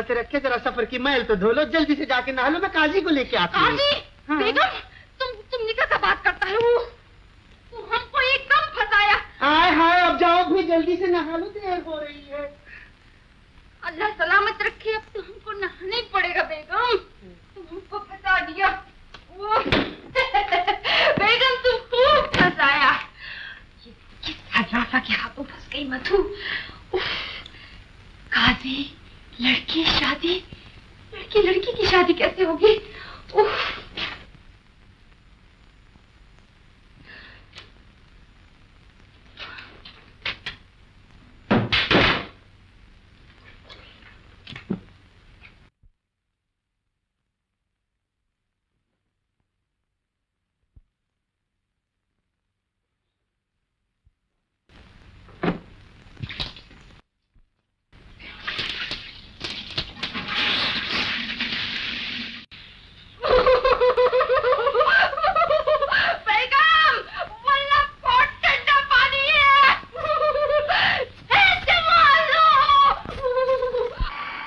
सलामत रखे, जरा सफर की मैल तो धो लो, जल्दी से जाके नहा लो, मैं काजी को लेके आता हूँ। काजी? हाँ। बेगम, तुम निकल का बात करता है वो? तुम हमको एकदम फंसाया। हाय हाय, अब जाओ भी, जल्दी से नहा लो, देर हो रही है। अल्लाह सलामत रखे, अब तो हमको नहाना ही पड़ेगा बेगम। तुम हमको फंसा दिया। वो बेगम तुम खूब फंसाया। ये किस हर्राफा के हाथों फंस गई मधु। काजी, लड़की शादी, लड़की की शादी कैसे होगी?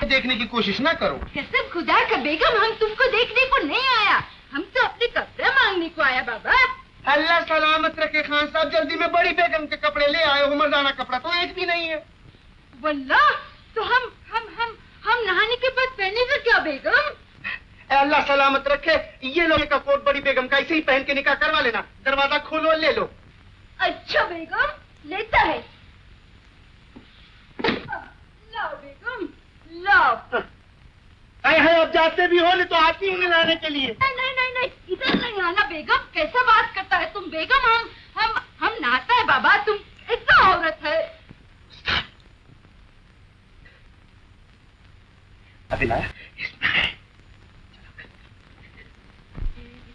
देखने की कोशिश ना करो। कसम खुदा का बेगम, हम तुमको देखने को नहीं आया, हम तो अपने कपड़े मांगने को आया बाबा। अल्लाह सलामत रखे खान साहब, जल्दी में बड़ी बेगम के कपड़े ले आए हो, मर्दाना कपड़ा तो एक भी नहीं है। वल्लाह, तो हम नहाने के बाद पहने तो क्या बेगम? अल्लाह सलामत रखे, ये लोहे का कोट बड़ी बेगम का, इसे ही पहन के निकाह करवा लेना। दरवाजा खोलो और ले लो। अच्छा बेगम, लेता है। लाओ बेगम, लाओ। है, अब जाते भी हो नहीं तो आती हूँ नहाने के लिए। नहीं, इधर नहीं आना बेगम, कैसा बात करता है तुम बेगम? हम नहाता है बाबा, तुम ऐसा औरत है। अभी लाया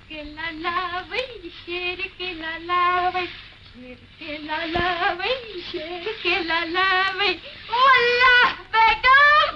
के लाला वही शेर के लाला वही, शेर के लाला वही, शेर के लाला वही। अल्लाह बेगम।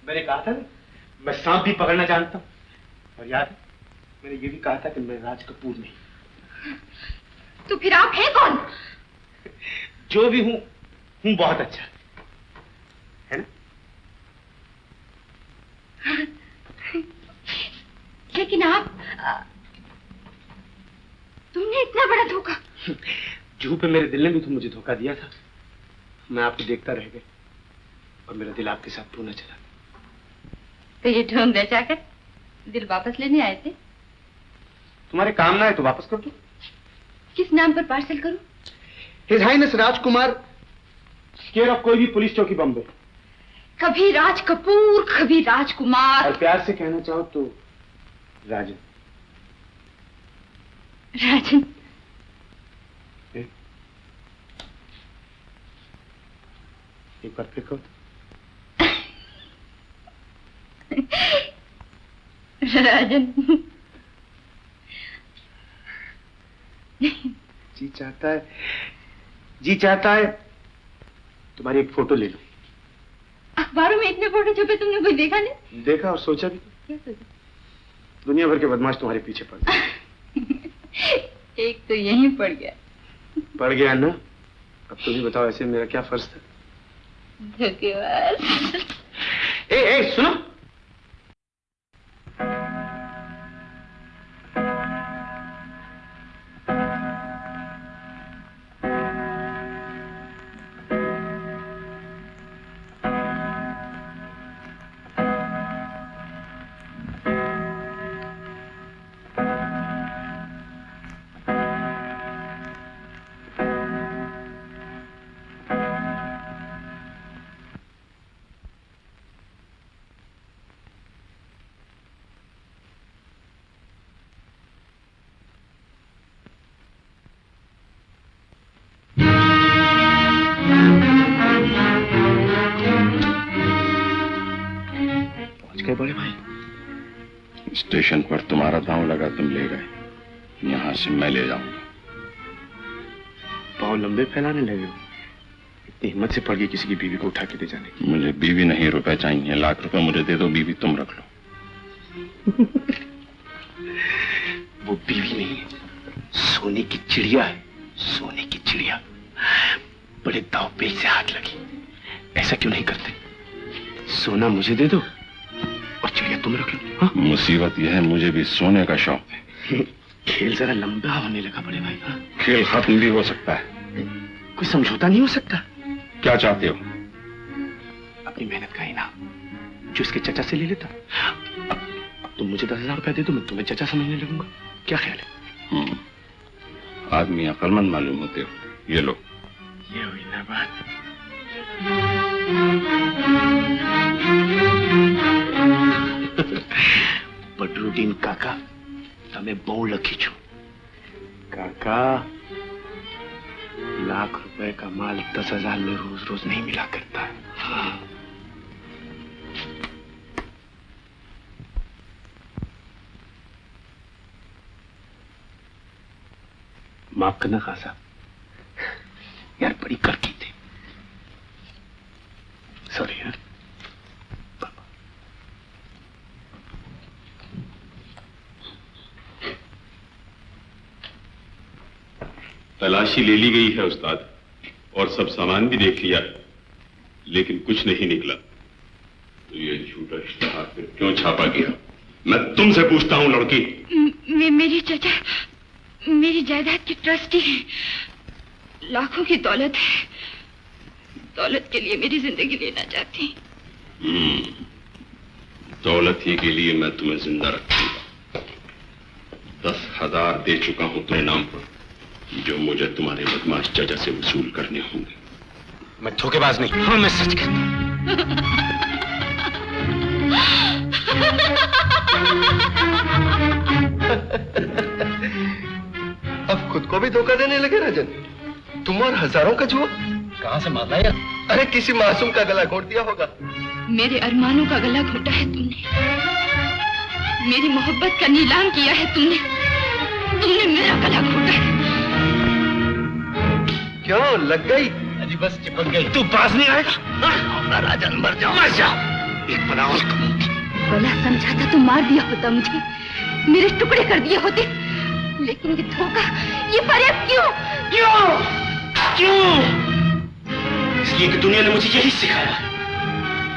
मैंने कहा था ना, मैं सांप भी पकड़ना जानता हूँ। और याद है, मैंने ये भी कहा था कि मैं राज कपूर नहीं। तो फिर आप हैं कौन? जो भी हूँ बहुत अच्छा है ना? लेकिन आप तुमने इतना बड़ा धोखा। जूह पे मेरे दिल ने भी तो मुझे धोखा दिया था। मैं आपको देखता रह गया और मेरा दिल आपके साथ टूटना चला। तो ये ढोंग रचाकर दिल वापस लेने आए थे? तुम्हारे काम ना है तो वापस कर दो। किस नाम पर पार्सल करूं? His highness Rajkumar, care of कोई भी पुलिस चौकी बॉम्बे। कभी राज कपूर, कभी राजकुमार। और प्यार से कहना चाहो तो राजन। राजन? एक बार फिर कहो। राजन। जी चाहता है तुम्हारी एक फोटो ले लो। अखबारों में इतने फोटो छपे, तुमने कोई देखा नहीं? देखा और सोचा भी। क्या सोचा? दुनिया भर के बदमाश तुम्हारे पीछे पड़ गए। एक तो यहीं पड़ गया। पड़ गया ना? अब तुम ही बताओ, ऐसे मेरा क्या फर्ज था? धोखेबाज। ए सुनो, बड़े भाई? स्टेशन पर तुम्हारा दांव लगा, तुम ले गए, यहाँ से मैं ले जाऊंगा। पाँव लंबे फैलाने लगे हो। इतनी हिम्मत से पड़ गई किसी की बीवी को उठा के ले जाने की। मुझे बीवी नहीं, रुपए चाहिए। लाख रुपए मुझे दे दो, बीवी तुम रख लो। वो बीवी नहीं है, सोने की चिड़िया है, सोने की चिड़िया। बड़े दाव पेच से हाथ लगी। ऐसा क्यों नहीं करते? सोना मुझे दे दो और चिड़िया तुम रख लो। हाँ? मुसीबत यह है, मुझे भी सोने का शौक है। खेल जरा लंबा होने लगा बड़े भाई। हाँ? खेल खत्म भी हो सकता है। कोई समझौता नहीं हो सकता? क्या चाहते हो? अपनी मेहनत का इनाम जो उसके चचा से ले लेता। अब तुम मुझे 10,000 रुपया दे दो, मैं तुम्हें चचा समझने लगूंगा। क्या ख्याल है? आदमी अक्लमंद मालूम होते हो। ये लो। ये हुई ना बात। बदरुद्दीन काका, તમે બહુ લખી છો। काका, लाख रुपए का माल 10,000 में रोज रोज नहीं मिला करता है। हाँ। माफ करना खान साहब, यार बड़ी कड़की थे। सॉरी। यार तलाशी ले ली गई है उस्ताद, और सब सामान भी देख लिया, लेकिन कुछ नहीं निकला। तो ये झूठा इश्तेहार फिर क्यों छापा गया? मैं तुमसे पूछता हूं लड़की। मेरी चचा मेरी जायदाद की ट्रस्टी है। लाखों की दौलत है। दौलत के लिए मेरी जिंदगी लेना चाहती। दौलत ही के लिए मैं तुम्हें जिंदा रखूंगा। 10,000 दे चुका हूं तुम्हारे नाम पर, जो मुझे तुम्हारे बदमाश चचा से वसूल करने होंगे। मैं धोखेबाज नहीं। हाँ, मैं सच कहता हूं। अब खुद को भी धोखा देने लगे राजन। तुम और हजारों का जुआ। कहां से मारना यार? अरे किसी मासूम का गला घोट दिया होगा। मेरे अरमानों का गला घोटा है तुमने। मेरी मोहब्बत का नीलाम किया है तुमने। तुमने मेरा गला घोटा है। क्यों लग गई? अजी बस चिपक गई। तू पास नहीं आएगा? राजन मर जाओ। मर जा। एक बना और करूंगी। भला समझा था तो मार दिया होता मुझे, मेरे टुकड़े कर दिए होते। लेकिन ये धोखा, ये फरेब क्यों? क्यों? क्यों? इसलिए कि दुनिया ने मुझे यही सिखाया,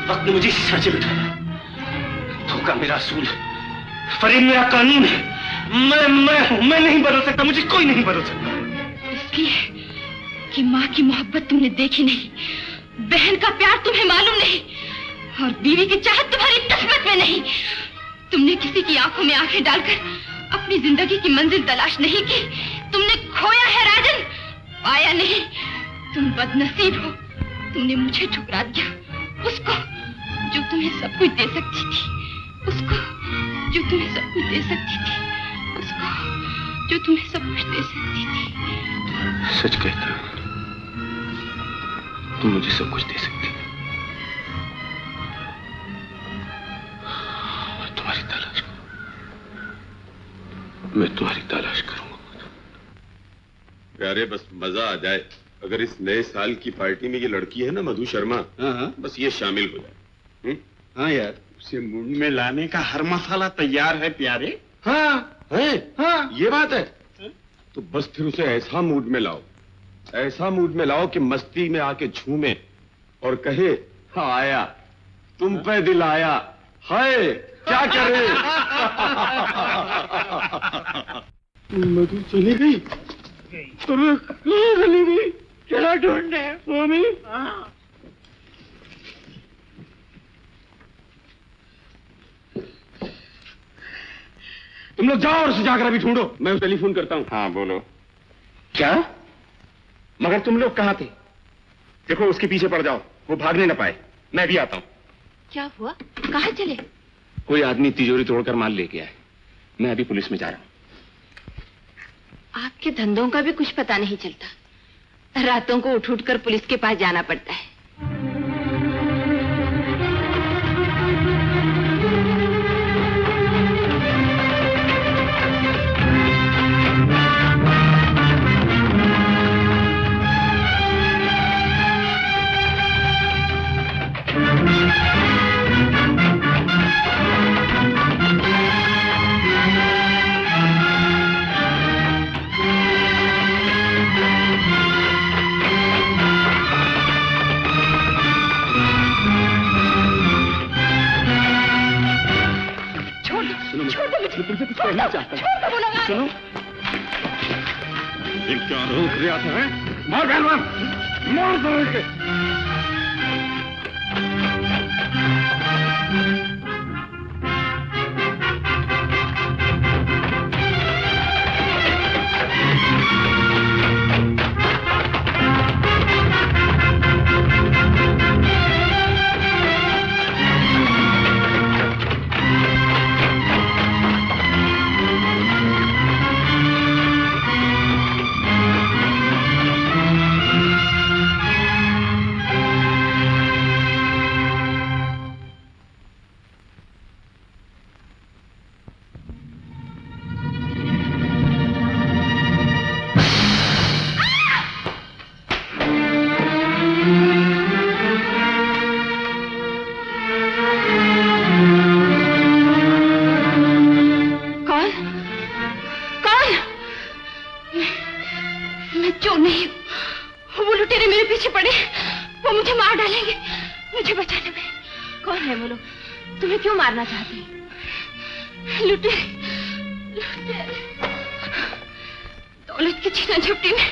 वक्त ने मुझे इसी सांचे बिठाया। धोखा मेरा असूल, फरेब मेरा कानून है। मैं नहीं बदल सकता, मुझे कोई नहीं बदल सकता। इसलिए कि माँ की मोहब्बत तुमने देखी नहीं, बहन का प्यार तुम्हें मालूम नहीं, और बीवी की चाहत तुम्हारी किस्मत में नहीं। तुमने किसी की आंखों में आंखें डालकर अपनी जिंदगी की मंजिल तलाश नहीं की। तुमने खोया है राजन, पाया नहीं। तुम बदनसीब हो। तुमने मुझे ठुकरा दिया, उसको जो तुम्हें सब कुछ दे सकती थी, उसको जो तुम्हें सब कुछ दे सकती थी, उसको जो तुम्हें सब कुछ दे सकती थी। सच कहती हो, तुम मुझे सब कुछ दे सकती हो। मैं तुम्हारी तलाश करूंगा। प्यारे, बस मजा आ जाए अगर इस नए साल की पार्टी में ये लड़की है ना मधु शर्मा, बस ये शामिल हो जाए। हाँ यार, उसे मूड में लाने का हर मसाला तैयार है प्यारे। हाँ है, हाँ ये बात है। तो बस फिर उसे ऐसा मूड में लाओ, ऐसा मूड में लाओ कि मस्ती में आके झूमे और कहे हाँ आया, तुम पे दिल आया, हाय क्या करे। मधु चली गई। चली गई, चला ढूंढने मम्मी। तुम लोग जाओ और उसे जाकर अभी ढूंढो, मैं उसे टेलीफोन करता हूँ। हाँ बोलो। क्या? मगर तुम लोग कहाँ थे? देखो उसके पीछे पड़ जाओ, वो भागने न पाए। मैं भी आता हूँ। क्या हुआ? कहाँ चले? कोई आदमी तिजोरी तोड़कर माल लेके आए। मैं अभी पुलिस में जा रहा हूँ। आपके धंधों का भी कुछ पता नहीं चलता। रातों को उठ कर पुलिस के पास जाना पड़ता है। सुनो छोड़ दो मुझे। मैं तुमसे कुछ कहना चाहता छोड़ दो बोला हूँ। सुनो, ये क्या रोक रहा था? मार पहलवान, मार दो इसे। मारना चाहते हैं। लुटेरे दौलत की छीना झपटी में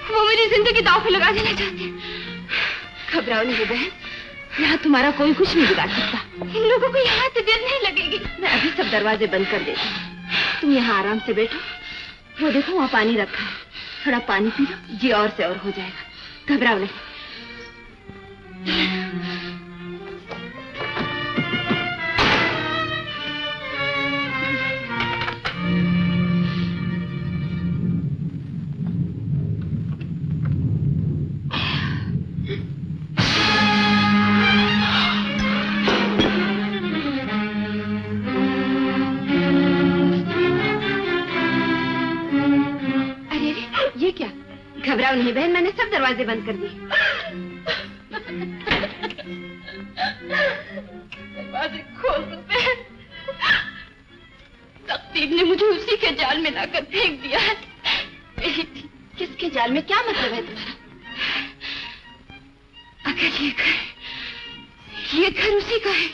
वो मेरी जिंदगी दांव पे लगा देना चाहते हैं। घबराओ नहीं बहन, यहाँ तुम्हारा कोई कुछ नहीं बिगाड़ सकता। इन लोगों को यहाँ से देर नहीं लगेगी। मैं अभी सब दरवाजे बंद कर देती हूँ। तुम यहाँ आराम से बैठो। वो देखो वहाँ पानी रखा है, थोड़ा पानी पी लो, जी और से और हो जाएगा। घबराओ नहीं। घबराओ नहीं बहन, मैंने सब दरवाजे बंद कर दिए। दरवाजे खोल दो बहन। तकदीर ने मुझे उसी के जाल में लाकर फेंक दिया है। किसके जाल में? क्या मतलब है तुम्हारा? अगर ये घर उसी का है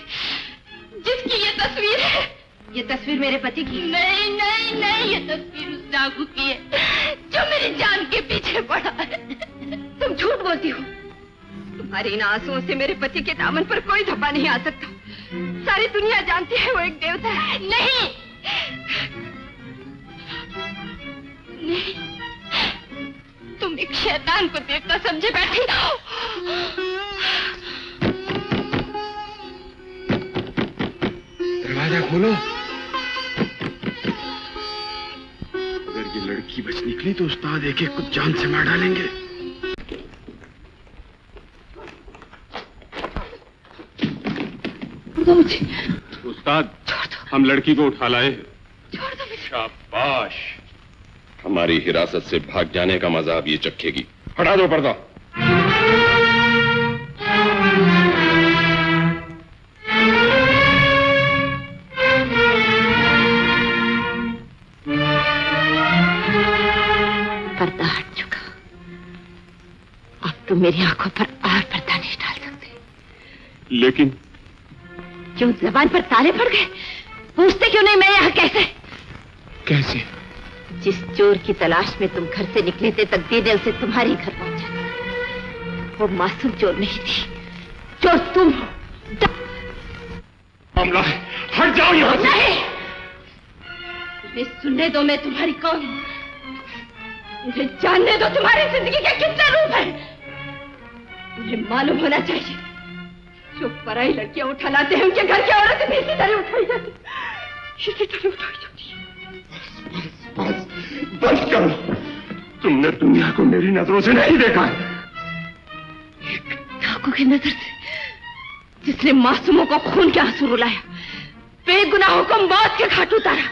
जिसकी ये तस्वीर है। ये तस्वीर मेरे पति की? नहीं नहीं नहीं, ये तस्वीर उस डाकू की है जो मेरी जान के पीछे पड़ा है। तुम झूठ बोलती हो। तुम्हारे इन आंसुओं से मेरे पति के दामन पर कोई धब्बा नहीं आ सकता। सारी दुनिया जानती है वो एक देवता है। नहीं नहीं, तुम एक शैतान को देवता समझे बैठी। दरवाजा खोलो। अगर ये लड़की बच निकली तो उस्ताद एक एक को जान से मार डालेंगे। उस्ताद, हम लड़की को उठा लाए। शाबाश, हमारी हिरासत से भाग जाने का मजा अब ये चखेगी। हटा दो पर्दा। पर्दा हट चुका। अब तुम मेरी आंखों पर और पर्दा नहीं डाल सकते। लेकिन क्यों जबान पर ताले पड़ गए? पूछते क्यों नहीं मैं यहाँ कैसे? कैसे? जिस चोर की तलाश में तुम घर से निकले थे, तकदीर ने उसे तुम्हारे घर पहुंचा। वो मासूम चोर नहीं थी, चोर तुम हो। मामला है, हट जाओ यहाँ से। नहीं, मुझे सुनने दो मैं तुम्हारी कौन हूँ। मुझे जानने दो तुम्हारी जिंदगी के कितने रूप है। मुझे मालूम होना चाहिए जो पराई लड़कियां उठा लाते हैं उनके घर की औरतें भी इसी तरह उठाई जाती है। बस करो। तुमने दुनिया को मेरी नजरों से नहीं देखा है। एक डाकू की नजर से जिसने मासूमों को खून के आंसू रुलाया, बेगुनाहों को मौत के घाट उतारा,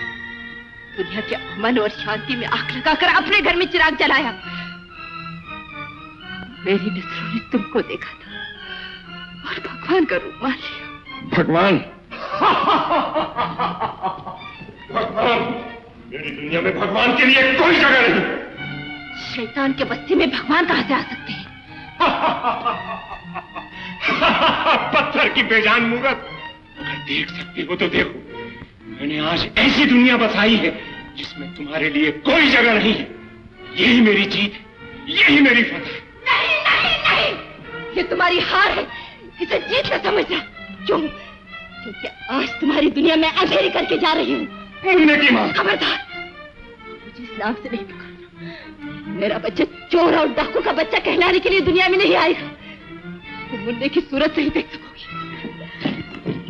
दुनिया के अमन और शांति में आग लगाकर अपने घर में चिराग जलाया। मेरी नजरों ने तुमको देखा था और भगवान का रूप मान लिया। भगवान? भगवान? मेरी दुनिया में भगवान के लिए कोई जगह नहीं। शैतान के बस्ती में भगवान कहां से आ सकते हैं? पत्थर की बेजान मूरत। अगर देख सकती हो तो देखो। मैंने आज ऐसी दुनिया बसाई है जिसमें तुम्हारे लिए कोई जगह नहीं है। यही मेरी जीत, यही मेरी फतह। नहीं नहीं नहीं, ये तुम्हारी हार है, इसे जीत न समझना। क्यों? क्योंकि आज तुम्हारी दुनिया में अंधेरी करके जा रही हूँ। मुन्ने की माँ, खबरदार, मुझे इस नाम से नहीं पुकारना। मेरा बच्चा चोर और डाकू का बच्चा कहलाने के लिए दुनिया में नहीं आएगा। तुम मुन्ने की सूरत से ही देख सकोगी,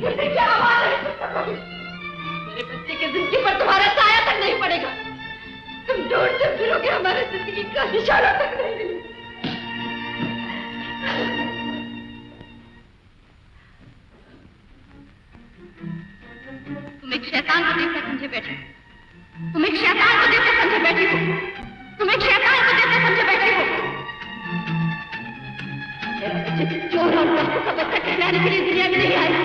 मुन्ने की आवाज नहीं सुन सकोगी। मेरे बच्चे की जिंदगी पर तुम्हारा साया तक नहीं पड़ेगा। तुम ढूंढते फिरोगे हमारे जिंदगी का निशाना तक नहीं मिलेगा। तुम एक शैतान को देखकर समझे बैठे हो। तुम एक शैतान को देखकर समझे बैठी हो। तुम एक शैतान को देखकर समझे बैठी हो। मेरा बच्चे चोर और डाकू का बच्चा कहलाने के लिए दुनिया में नहीं आएगा।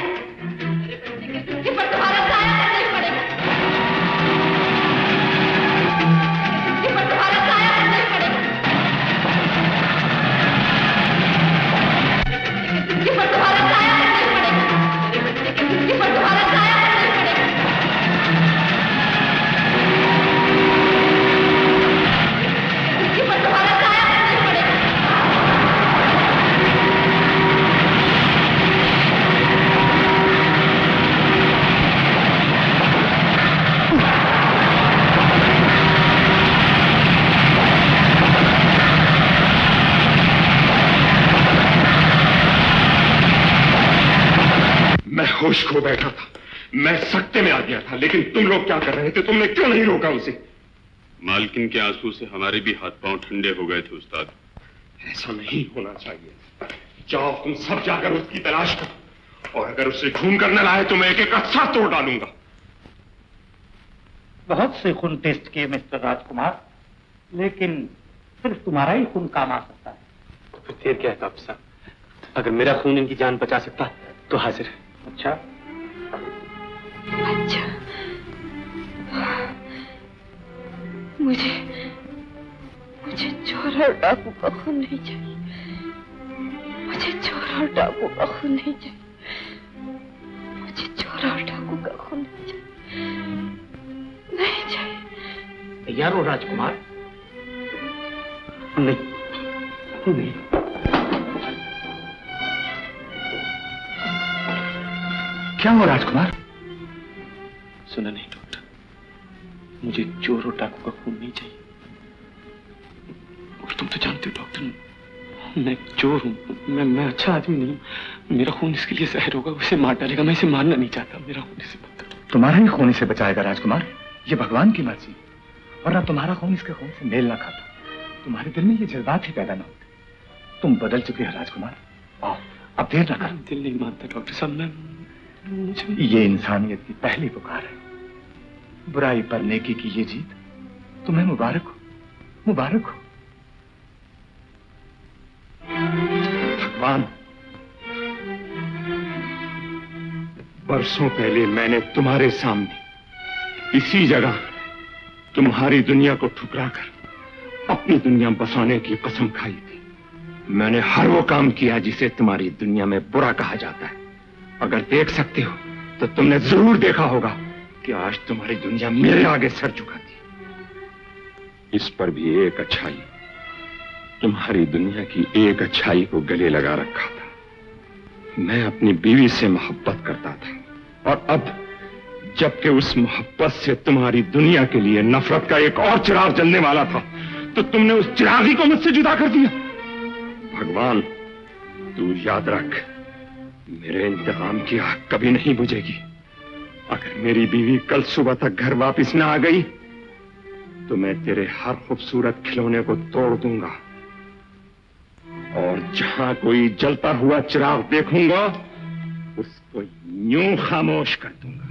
मेरे बच्चे की जिंदगी पर तुम्हारा साया तक नहीं पड़ेगा। जिंदगी पर तुम्हारा साया तक नहीं पड़ेगा। जिंदगी पर तुम्हारा साया तक नहीं पड़ेगा। मेरे बच्चे की जिंदगी पर तुम्हारा साया तक नहीं पड़ेगा। जिंदगी पर तुम्हारा साया तक नहीं पड़ेगा। मैं होश खो बैठा था, मैं सकते में आ गया था, लेकिन तुम लोग क्या कर रहे थे? तुमने क्यों नहीं रोका उसे? मालकिन के आंसू से हमारे भी हाथ पांव ठंडे हो गए थे उस्ताद। ऐसा नहीं होना चाहिए। जाओ तुम सब जाकर उसकी तलाश करो, और अगर उसे ढूंढ कर न लाए तो मैं एक एक अच्छा तोड़ डालूंगा। बहुत से खून टेस्ट किए मिस्टर राजकुमार, लेकिन सिर्फ तुम्हारा ही खून काम आ सकता है। फिर देर क्या है डॉक्टर साहब? अगर मेरा खून इनकी जान बचा सकता तो हाजिर है। अच्छा, अच्छा, मुझे चोर और डाकू का खून नहीं चाहिए। मुझे चोर और डाकू का खून नहीं चाहिए। मुझे चोर और डाकू का खून नहीं चाहिए। नहीं चाहिए। तैयार हो राजकुमार? नहीं नहीं, क्या हो राजकुमार? सुना नहीं डॉक्टर, मुझे चोर और डाकू का खून नहीं चाहिए। और तुम तो जानते हो डॉक्टर, मैं चोर हूँ, मैं अच्छा आदमी नहीं हूँ। मेरा खून इसके लिए जहर होगा, उसे मार डालेगा। मैं इसे मारना नहीं चाहता। मेरा खून इसे मत करो। तुम्हारा ही खून इसे बचाएगा राजकुमार, ये भगवान की मर्जी। और ना तुम्हारा खून इसके खून से मेल ना खाता, तुम्हारे दिल में ये जज्बात ही पैदा ना होते। तुम बदल चुके हो राजकुमार। आओ, अब देर ना करो। दिल नहीं मानता डॉक्टर साहब। ये इंसानियत की पहली पुकार है। बुराई पर नेकी की ये जीत तुम्हें मुबारक हो, मुबारक हो। भगवान, बरसों पहले मैंने तुम्हारे सामने इसी जगह तुम्हारी दुनिया को ठुकराकर अपनी दुनिया बसाने की कसम खाई थी। मैंने हर वो काम किया जिसे तुम्हारी दुनिया में बुरा कहा जाता है। अगर देख सकते हो तो तुमने जरूर देखा होगा कि आज तुम्हारी दुनिया मेरे आगे सर झुकाती है। इस पर भी एक अच्छाई, तुम्हारी दुनिया की एक अच्छाई को गले लगा रखा था। मैं अपनी बीवी से मोहब्बत करता था, और अब जबकि उस मोहब्बत से तुम्हारी दुनिया के लिए नफरत का एक और चिराग जलने वाला था, तो तुमने उस चिराग ही को मुझसे जुदा कर दिया। भगवान, तू याद रख, मेरे इंतकाम की आग कभी नहीं बुझेगी। अगर मेरी बीवी कल सुबह तक घर वापस ना आ गई तो मैं तेरे हर खूबसूरत खिलौने को तोड़ दूंगा, और जहां कोई जलता हुआ चिराग देखूंगा उसको यूं खामोश कर दूंगा।